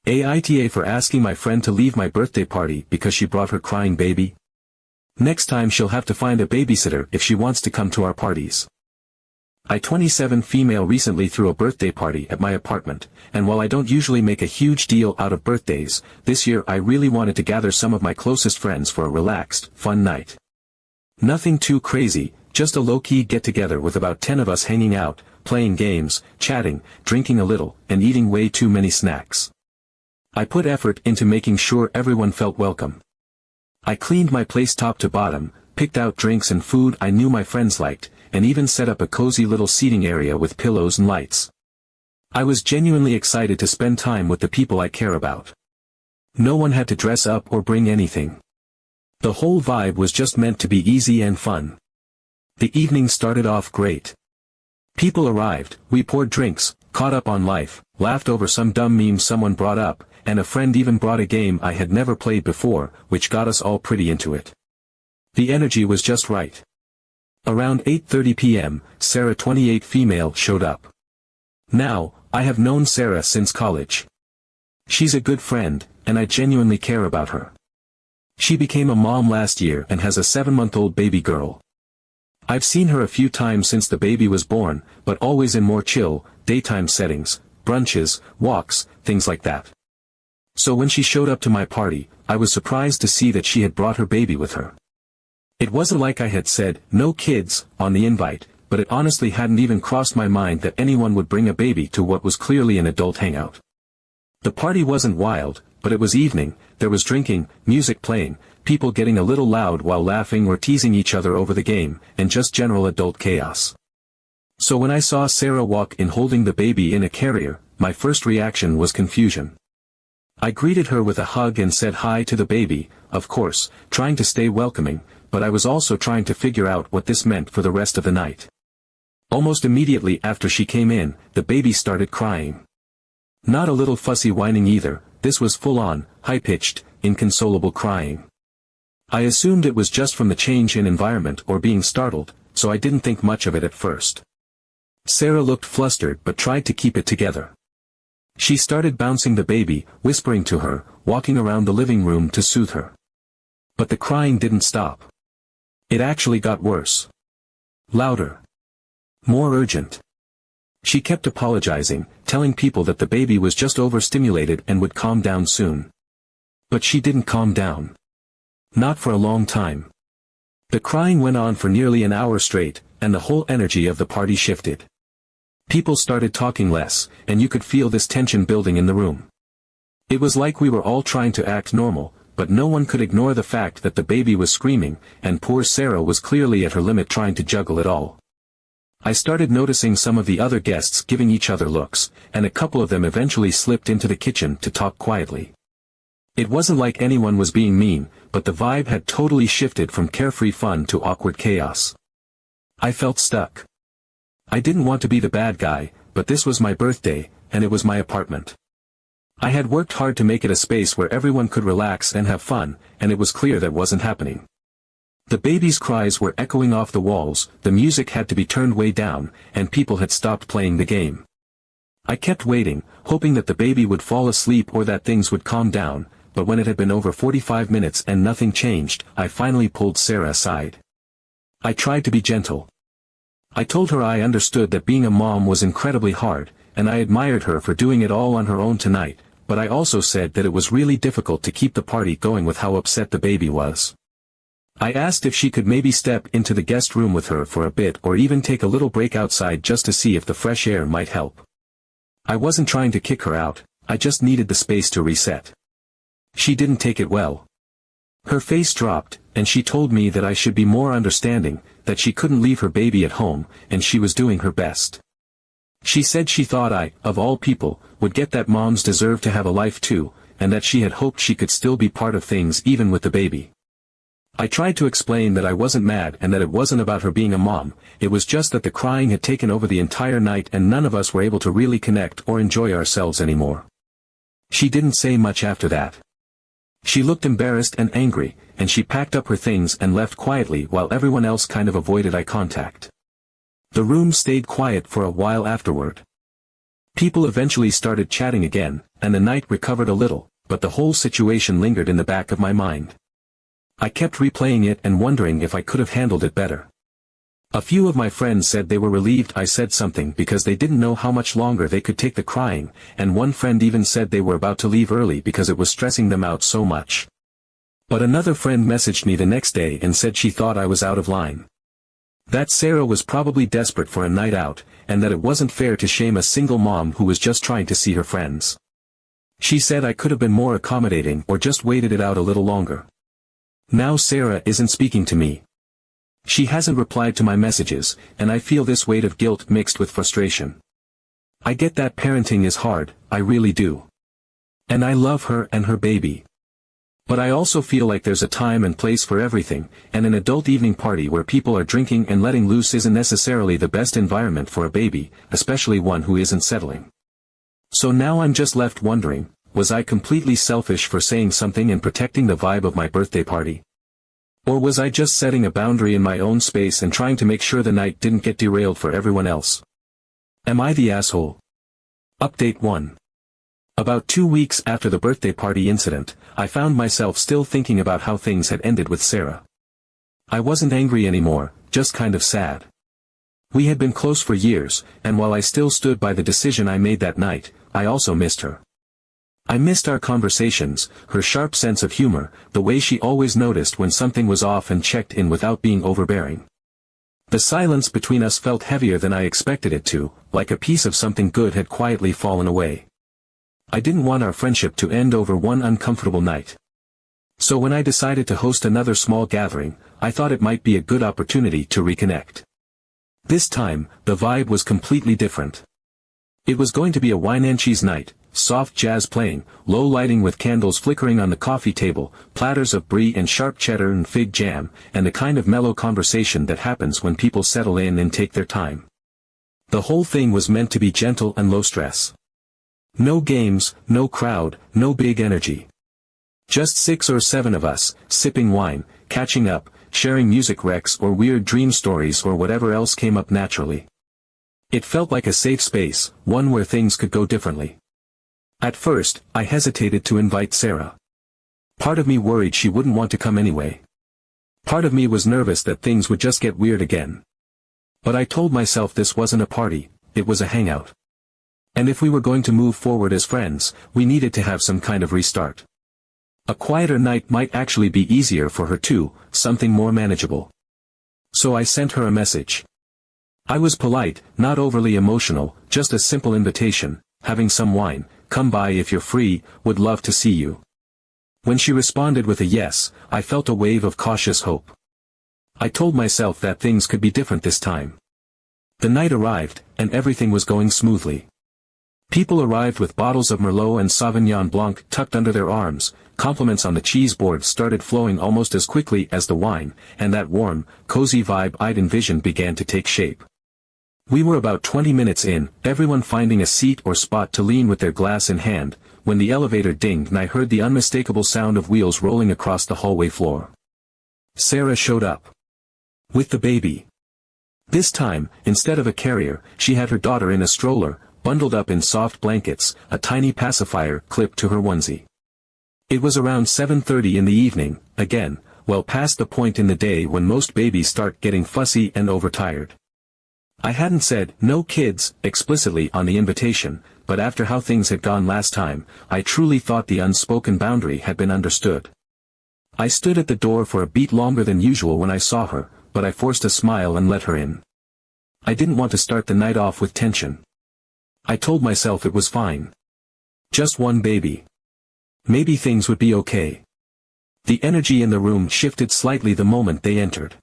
AITA for asking my friend to leave my birthday party because she brought her crying baby. Next time she'll have to find a babysitter if she wants to come to our parties. I 27 female recently threw a birthday party at my apartment, and while I don't usually make a huge deal out of birthdays, this year I really wanted to gather some of my closest friends for a relaxed, fun night. Nothing too crazy, just a low-key get-together with about 10 of us hanging out, playing games, chatting, drinking a little, and eating way too many snacks. I put effort into making sure everyone felt welcome. I cleaned my place top to bottom, picked out drinks and food I knew my friends liked, and even set up a cozy little seating area with pillows and lights. I was genuinely excited to spend time with the people I care about. No one had to dress up or bring anything. The whole vibe was just meant to be easy and fun. The evening started off great. People arrived, we poured drinks, caught up on life, laughed over some dumb meme someone brought up, and a friend even brought a game I had never played before, which got us all pretty into it. The energy was just right. Around 8:30 p.m., Sarah 28 female showed up. Now, I have known Sarah since college. She's a good friend, and I genuinely care about her. She became a mom last year and has a 7-month-old baby girl. I've seen her a few times since the baby was born, but always in more chill, daytime settings, brunches, walks, things like that. So when she showed up to my party, I was surprised to see that she had brought her baby with her. It wasn't like I had said, "No kids," on the invite, but it honestly hadn't even crossed my mind that anyone would bring a baby to what was clearly an adult hangout. The party wasn't wild, but it was evening, there was drinking, music playing, people getting a little loud while laughing or teasing each other over the game, and just general adult chaos. So when I saw Sarah walk in holding the baby in a carrier, my first reaction was confusion. I greeted her with a hug and said hi to the baby, of course, trying to stay welcoming, but I was also trying to figure out what this meant for the rest of the night. Almost immediately after she came in, the baby started crying. Not a little fussy whining either, this was full-on, high-pitched, inconsolable crying. I assumed it was just from the change in environment or being startled, so I didn't think much of it at first. Sarah looked flustered but tried to keep it together. She started bouncing the baby, whispering to her, walking around the living room to soothe her. But the crying didn't stop. It actually got worse. Louder. More urgent. She kept apologizing, telling people that the baby was just overstimulated and would calm down soon. But she didn't calm down. Not for a long time. The crying went on for nearly an hour straight, and the whole energy of the party shifted. People started talking less, and you could feel this tension building in the room. It was like we were all trying to act normal, but no one could ignore the fact that the baby was screaming, and poor Sarah was clearly at her limit trying to juggle it all. I started noticing some of the other guests giving each other looks, and a couple of them eventually slipped into the kitchen to talk quietly. It wasn't like anyone was being mean, but the vibe had totally shifted from carefree fun to awkward chaos. I felt stuck. I didn't want to be the bad guy, but this was my birthday, and it was my apartment. I had worked hard to make it a space where everyone could relax and have fun, and it was clear that wasn't happening. The baby's cries were echoing off the walls, the music had to be turned way down, and people had stopped playing the game. I kept waiting, hoping that the baby would fall asleep or that things would calm down, but when it had been over 45 minutes and nothing changed, I finally pulled Sarah aside. I tried to be gentle. I told her I understood that being a mom was incredibly hard, and I admired her for doing it all on her own tonight, but I also said that it was really difficult to keep the party going with how upset the baby was. I asked if she could maybe step into the guest room with her for a bit or even take a little break outside just to see if the fresh air might help. I wasn't trying to kick her out, I just needed the space to reset. She didn't take it well. Her face dropped, and she told me that I should be more understanding, that she couldn't leave her baby at home, and she was doing her best. She said she thought I, of all people, would get that moms deserve to have a life too, and that she had hoped she could still be part of things even with the baby. I tried to explain that I wasn't mad and that it wasn't about her being a mom, it was just that the crying had taken over the entire night and none of us were able to really connect or enjoy ourselves anymore. She didn't say much after that. She looked embarrassed and angry, and she packed up her things and left quietly while everyone else kind of avoided eye contact. The room stayed quiet for a while afterward. People eventually started chatting again, and the night recovered a little, but the whole situation lingered in the back of my mind. I kept replaying it and wondering if I could have handled it better. A few of my friends said they were relieved I said something because they didn't know how much longer they could take the crying, and one friend even said they were about to leave early because it was stressing them out so much. But another friend messaged me the next day and said she thought I was out of line. That Sarah was probably desperate for a night out, and that it wasn't fair to shame a single mom who was just trying to see her friends. She said I could have been more accommodating or just waited it out a little longer. Now Sarah isn't speaking to me. She hasn't replied to my messages, and I feel this weight of guilt mixed with frustration. I get that parenting is hard, I really do. And I love her and her baby. But I also feel like there's a time and place for everything, and an adult evening party where people are drinking and letting loose isn't necessarily the best environment for a baby, especially one who isn't settling. So now I'm just left wondering, was I completely selfish for saying something and protecting the vibe of my birthday party? Or was I just setting a boundary in my own space and trying to make sure the night didn't get derailed for everyone else? Am I the asshole? Update 1. About 2 weeks after the birthday party incident, I found myself still thinking about how things had ended with Sarah. I wasn't angry anymore, just kind of sad. We had been close for years, and while I still stood by the decision I made that night, I also missed her. I missed our conversations, her sharp sense of humor, the way she always noticed when something was off and checked in without being overbearing. The silence between us felt heavier than I expected it to, like a piece of something good had quietly fallen away. I didn't want our friendship to end over one uncomfortable night. So when I decided to host another small gathering, I thought it might be a good opportunity to reconnect. This time, the vibe was completely different. It was going to be a wine and cheese night, soft jazz playing, low lighting with candles flickering on the coffee table, platters of brie and sharp cheddar and fig jam, and the kind of mellow conversation that happens when people settle in and take their time. The whole thing was meant to be gentle and low stress. No games, no crowd, no big energy. Just 6 or 7 of us, sipping wine, catching up, sharing music recs or weird dream stories or whatever else came up naturally. It felt like a safe space, one where things could go differently. At first, I hesitated to invite Sarah. Part of me worried she wouldn't want to come anyway. Part of me was nervous that things would just get weird again. But I told myself this wasn't a party, it was a hangout. And if we were going to move forward as friends, we needed to have some kind of restart. A quieter night might actually be easier for her too, something more manageable. So I sent her a message. I was polite, not overly emotional, just a simple invitation, having some wine, come by if you're free, would love to see you. When she responded with a yes, I felt a wave of cautious hope. I told myself that things could be different this time. The night arrived, and everything was going smoothly. People arrived with bottles of Merlot and Sauvignon Blanc tucked under their arms, compliments on the cheese board started flowing almost as quickly as the wine, and that warm, cozy vibe I'd envisioned began to take shape. We were about 20 minutes in, everyone finding a seat or spot to lean with their glass in hand, when the elevator dinged and I heard the unmistakable sound of wheels rolling across the hallway floor. Sarah showed up. With the baby. This time, instead of a carrier, she had her daughter in a stroller, bundled up in soft blankets, a tiny pacifier clipped to her onesie. It was around 7:30 in the evening, again, well past the point in the day when most babies start getting fussy and overtired. I hadn't said, "No kids," explicitly on the invitation, but after how things had gone last time, I truly thought the unspoken boundary had been understood. I stood at the door for a beat longer than usual when I saw her, but I forced a smile and let her in. I didn't want to start the night off with tension. I told myself it was fine. Just one baby. Maybe things would be okay. The energy in the room shifted slightly the moment they entered.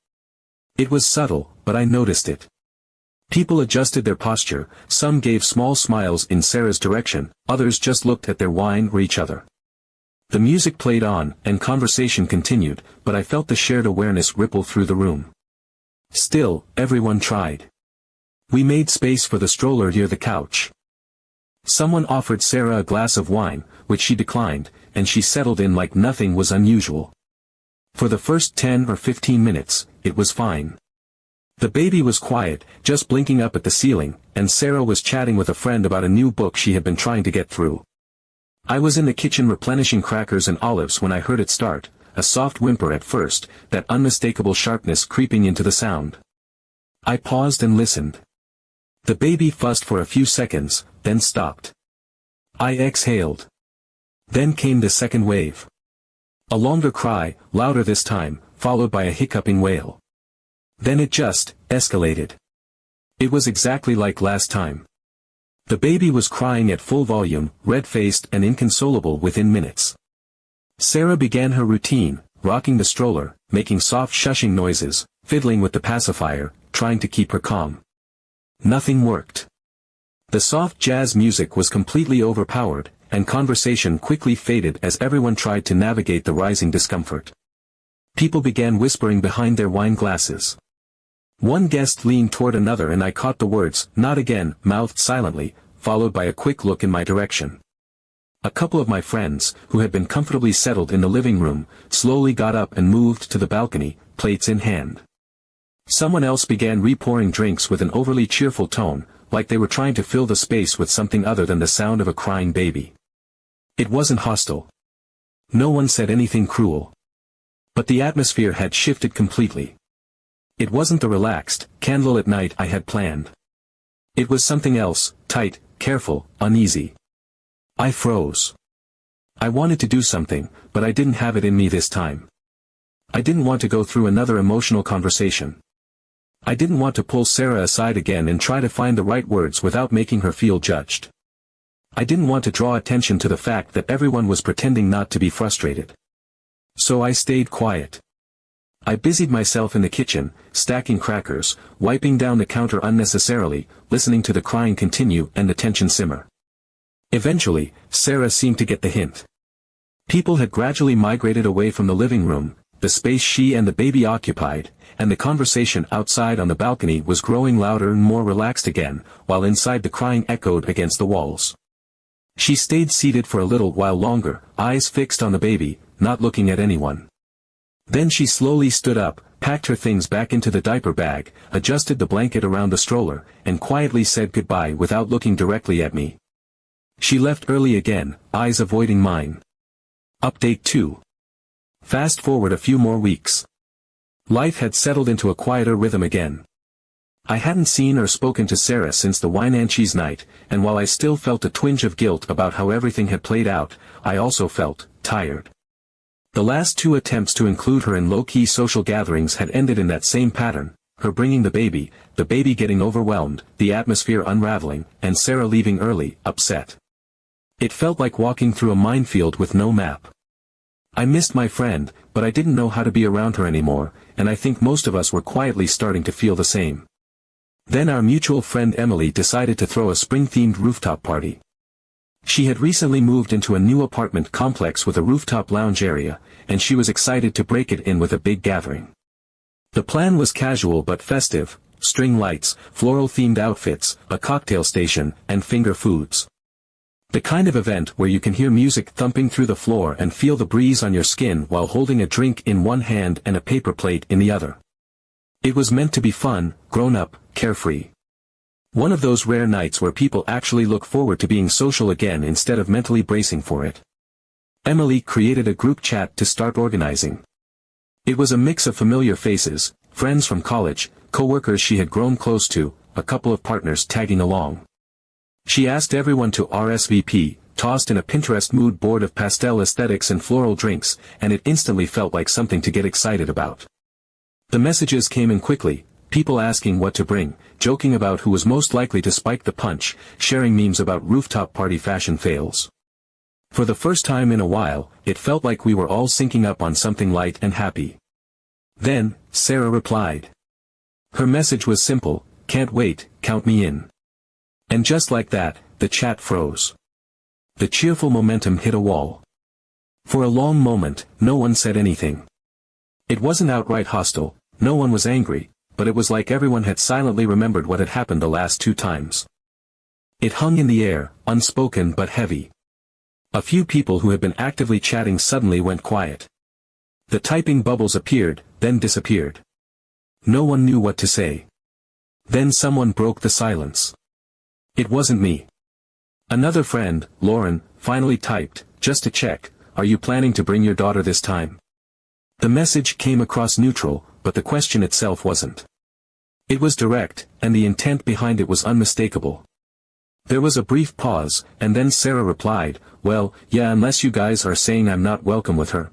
It was subtle, but I noticed it. People adjusted their posture, some gave small smiles in Sarah's direction, others just looked at their wine or each other. The music played on, and conversation continued, but I felt the shared awareness ripple through the room. Still, everyone tried. We made space for the stroller near the couch. Someone offered Sarah a glass of wine, which she declined, and she settled in like nothing was unusual. For the first 10 or 15 minutes, it was fine. The baby was quiet, just blinking up at the ceiling, and Sarah was chatting with a friend about a new book she had been trying to get through. I was in the kitchen replenishing crackers and olives when I heard it start, a soft whimper at first, that unmistakable sharpness creeping into the sound. I paused and listened. The baby fussed for a few seconds, then stopped. I exhaled. Then came the second wave. A longer cry, louder this time, followed by a hiccuping wail. Then it just escalated. It was exactly like last time. The baby was crying at full volume, red-faced and inconsolable within minutes. Sarah began her routine, rocking the stroller, making soft shushing noises, fiddling with the pacifier, trying to keep her calm. Nothing worked. The soft jazz music was completely overpowered, and conversation quickly faded as everyone tried to navigate the rising discomfort. People began whispering behind their wine glasses. One guest leaned toward another and I caught the words, "Not again," mouthed silently, followed by a quick look in my direction. A couple of my friends, who had been comfortably settled in the living room, slowly got up and moved to the balcony, plates in hand. Someone else began repouring drinks with an overly cheerful tone, like they were trying to fill the space with something other than the sound of a crying baby. It wasn't hostile. No one said anything cruel. But the atmosphere had shifted completely. It wasn't the relaxed, candlelit night I had planned. It was something else, tight, careful, uneasy. I froze. I wanted to do something, but I didn't have it in me this time. I didn't want to go through another emotional conversation. I didn't want to pull Sarah aside again and try to find the right words without making her feel judged. I didn't want to draw attention to the fact that everyone was pretending not to be frustrated. So I stayed quiet. I busied myself in the kitchen, stacking crackers, wiping down the counter unnecessarily, listening to the crying continue and the tension simmer. Eventually, Sarah seemed to get the hint. People had gradually migrated away from the living room, the space she and the baby occupied, and the conversation outside on the balcony was growing louder and more relaxed again, while inside the crying echoed against the walls. She stayed seated for a little while longer, eyes fixed on the baby, not looking at anyone. Then she slowly stood up, packed her things back into the diaper bag, adjusted the blanket around the stroller, and quietly said goodbye without looking directly at me. She left early again, eyes avoiding mine. Update 2. Fast forward a few more weeks. Life had settled into a quieter rhythm again. I hadn't seen or spoken to Sarah since the wine and cheese night, and while I still felt a twinge of guilt about how everything had played out, I also felt tired. The last 2 attempts to include her in low-key social gatherings had ended in that same pattern, her bringing the baby getting overwhelmed, the atmosphere unraveling, and Sarah leaving early, upset. It felt like walking through a minefield with no map. I missed my friend, but I didn't know how to be around her anymore, and I think most of us were quietly starting to feel the same. Then our mutual friend Emily decided to throw a spring-themed rooftop party. She had recently moved into a new apartment complex with a rooftop lounge area, and she was excited to break it in with a big gathering. The plan was casual but festive: string lights, floral-themed outfits, a cocktail station, and finger foods. The kind of event where you can hear music thumping through the floor and feel the breeze on your skin while holding a drink in one hand and a paper plate in the other. It was meant to be fun, grown-up, carefree. One of those rare nights where people actually look forward to being social again instead of mentally bracing for it. Emily created a group chat to start organizing. It was a mix of familiar faces, friends from college, co-workers she had grown close to, a couple of partners tagging along. She asked everyone to RSVP, tossed in a Pinterest mood board of pastel aesthetics and floral drinks, and it instantly felt like something to get excited about. The messages came in quickly, people asking what to bring, joking about who was most likely to spike the punch, sharing memes about rooftop party fashion fails. For the first time in a while, it felt like we were all syncing up on something light and happy. Then, Sarah replied. Her message was simple: "Can't wait, count me in." And just like that, the chat froze. The cheerful momentum hit a wall. For a long moment, no one said anything. It wasn't outright hostile, no one was angry, but it was like everyone had silently remembered what had happened the last 2 times. It hung in the air, unspoken but heavy. A few people who had been actively chatting suddenly went quiet. The typing bubbles appeared, then disappeared. No one knew what to say. Then someone broke the silence. It wasn't me. Another friend, Lauren, finally typed, just to check, are you planning to bring your daughter this time? The message came across neutral, but the question itself wasn't. It was direct, and the intent behind it was unmistakable. There was a brief pause, and then Sarah replied, well, yeah, unless you guys are saying I'm not welcome with her.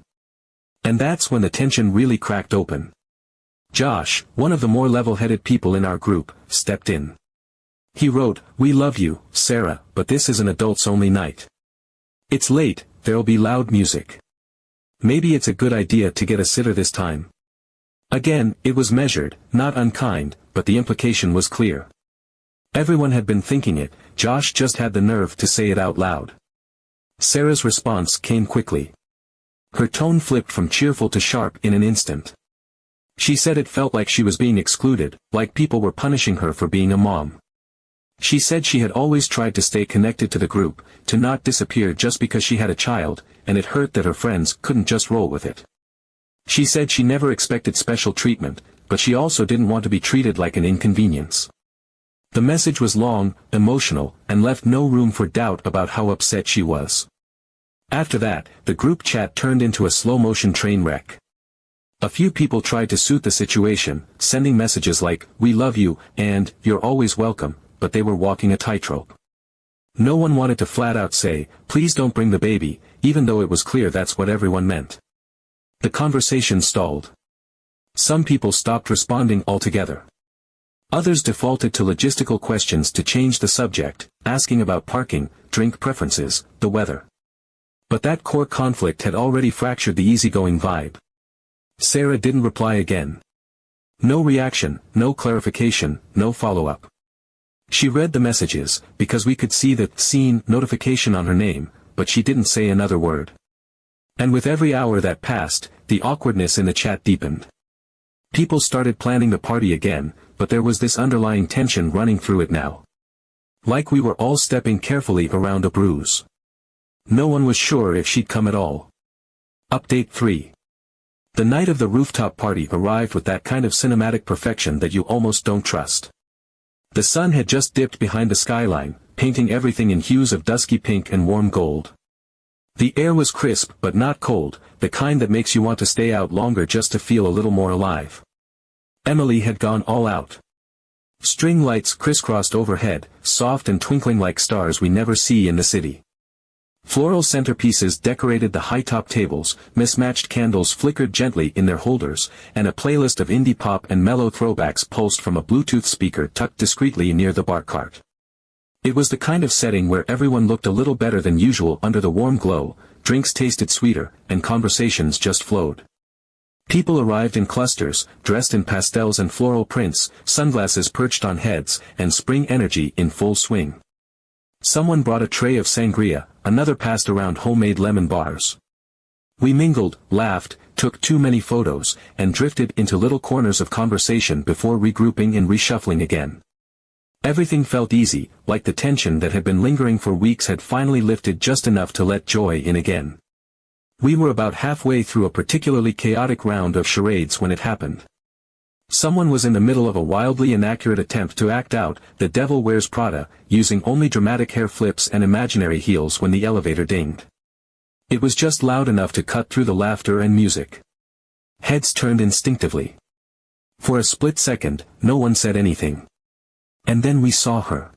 And that's when the tension really cracked open. Josh, one of the more level-headed people in our group, stepped in. He wrote, we love you, Sarah, but this is an adults-only night. It's late, there'll be loud music. Maybe it's a good idea to get a sitter this time. Again, it was measured, not unkind, but the implication was clear. Everyone had been thinking it, Josh just had the nerve to say it out loud. Sarah's response came quickly. Her tone flipped from cheerful to sharp in an instant. She said it felt like she was being excluded, like people were punishing her for being a mom. She said she had always tried to stay connected to the group, to not disappear just because she had a child, and it hurt that her friends couldn't just roll with it. She said she never expected special treatment, but she also didn't want to be treated like an inconvenience. The message was long, emotional, and left no room for doubt about how upset she was. After that, the group chat turned into a slow-motion train wreck. A few people tried to suit the situation, sending messages like, we love you, and, you're always welcome, but they were walking a tightrope. No one wanted to flat-out say, please don't bring the baby, even though it was clear that's what everyone meant. The conversation stalled. Some people stopped responding altogether. Others defaulted to logistical questions to change the subject, asking about parking, drink preferences, the weather. But that core conflict had already fractured the easygoing vibe. Sarah didn't reply again. No reaction, no clarification, no follow-up. She read the messages, because we could see the seen notification on her name, but she didn't say another word. And with every hour that passed, the awkwardness in the chat deepened. People started planning the party again, but there was this underlying tension running through it now. Like we were all stepping carefully around a bruise. No one was sure if she'd come at all. Update 3. The night of the rooftop party arrived with that kind of cinematic perfection that you almost don't trust. The sun had just dipped behind the skyline, painting everything in hues of dusky pink and warm gold. The air was crisp but not cold, the kind that makes you want to stay out longer just to feel a little more alive. Emily had gone all out. String lights crisscrossed overhead, soft and twinkling like stars we never see in the city. Floral centerpieces decorated the high-top tables, mismatched candles flickered gently in their holders, and a playlist of indie pop and mellow throwbacks pulsed from a Bluetooth speaker tucked discreetly near the bar cart. It was the kind of setting where everyone looked a little better than usual under the warm glow, drinks tasted sweeter, and conversations just flowed. People arrived in clusters, dressed in pastels and floral prints, sunglasses perched on heads, and spring energy in full swing. Someone brought a tray of sangria, another passed around homemade lemon bars. We mingled, laughed, took too many photos, and drifted into little corners of conversation before regrouping and reshuffling again. Everything felt easy, like the tension that had been lingering for weeks had finally lifted just enough to let joy in again. We were about halfway through a particularly chaotic round of charades when it happened. Someone was in the middle of a wildly inaccurate attempt to act out The Devil Wears Prada, using only dramatic hair flips and imaginary heels when the elevator dinged. It was just loud enough to cut through the laughter and music. Heads turned instinctively. For a split second, no one said anything. And then we saw her.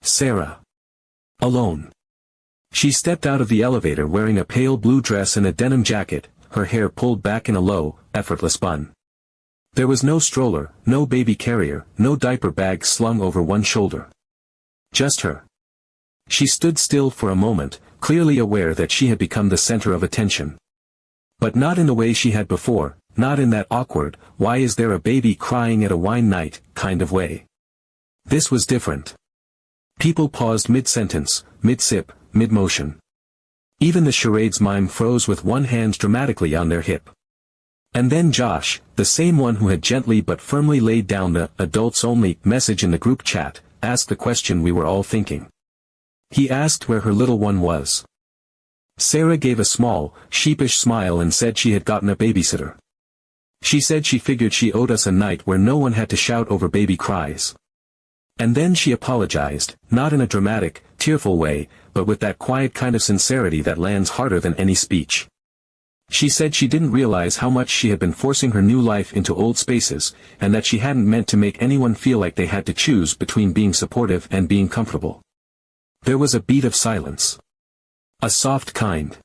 Sarah. Alone. She stepped out of the elevator wearing a pale blue dress and a denim jacket, her hair pulled back in a low, effortless bun. There was no stroller, no baby carrier, no diaper bag slung over one shoulder. Just her. She stood still for a moment, clearly aware that she had become the center of attention. But not in the way she had before, not in that awkward, why is there a baby crying at a wine night, kind of way. This was different. People paused mid-sentence, mid-sip, mid-motion. Even the charades mime froze with one hand dramatically on their hip. And then Josh, the same one who had gently but firmly laid down the adults-only message in the group chat, asked the question we were all thinking. He asked where her little one was. Sarah gave a small, sheepish smile and said she had gotten a babysitter. She said she figured she owed us a night where no one had to shout over baby cries. And then she apologized, not in a dramatic, tearful way, but with that quiet kind of sincerity that lands harder than any speech. She said she didn't realize how much she had been forcing her new life into old spaces, and that she hadn't meant to make anyone feel like they had to choose between being supportive and being comfortable. There was a beat of silence. A soft kind.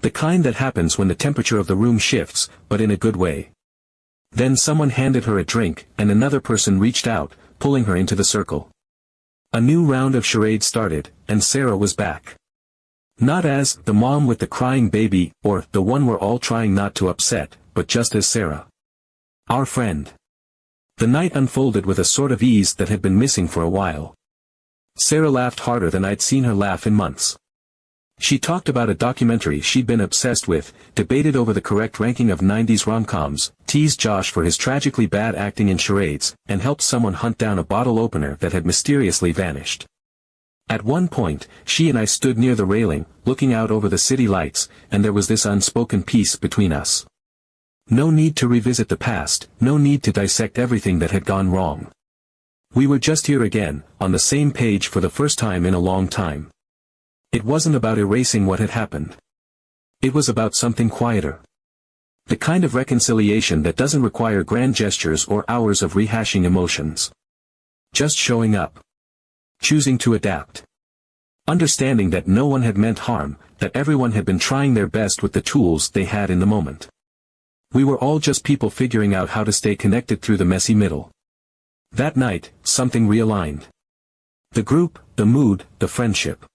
The kind that happens when the temperature of the room shifts, but in a good way. Then someone handed her a drink, and another person reached out, pulling her into the circle. A new round of charades started, and Sarah was back. Not as the mom with the crying baby, or the one we're all trying not to upset, but just as Sarah. Our friend. The night unfolded with a sort of ease that had been missing for a while. Sarah laughed harder than I'd seen her laugh in months. She talked about a documentary she'd been obsessed with, debated over the correct ranking of 90s rom-coms, teased Josh for his tragically bad acting in charades, and helped someone hunt down a bottle opener that had mysteriously vanished. At one point, she and I stood near the railing, looking out over the city lights, and there was this unspoken peace between us. No need to revisit the past, no need to dissect everything that had gone wrong. We were just here again, on the same page for the first time in a long time. It wasn't about erasing what had happened. It was about something quieter. The kind of reconciliation that doesn't require grand gestures or hours of rehashing emotions. Just showing up. Choosing to adapt. Understanding that no one had meant harm, that everyone had been trying their best with the tools they had in the moment. We were all just people figuring out how to stay connected through the messy middle. That night, something realigned. The group, the mood, the friendship.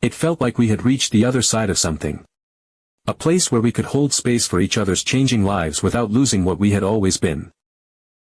It felt like we had reached the other side of something. A place where we could hold space for each other's changing lives without losing what we had always been.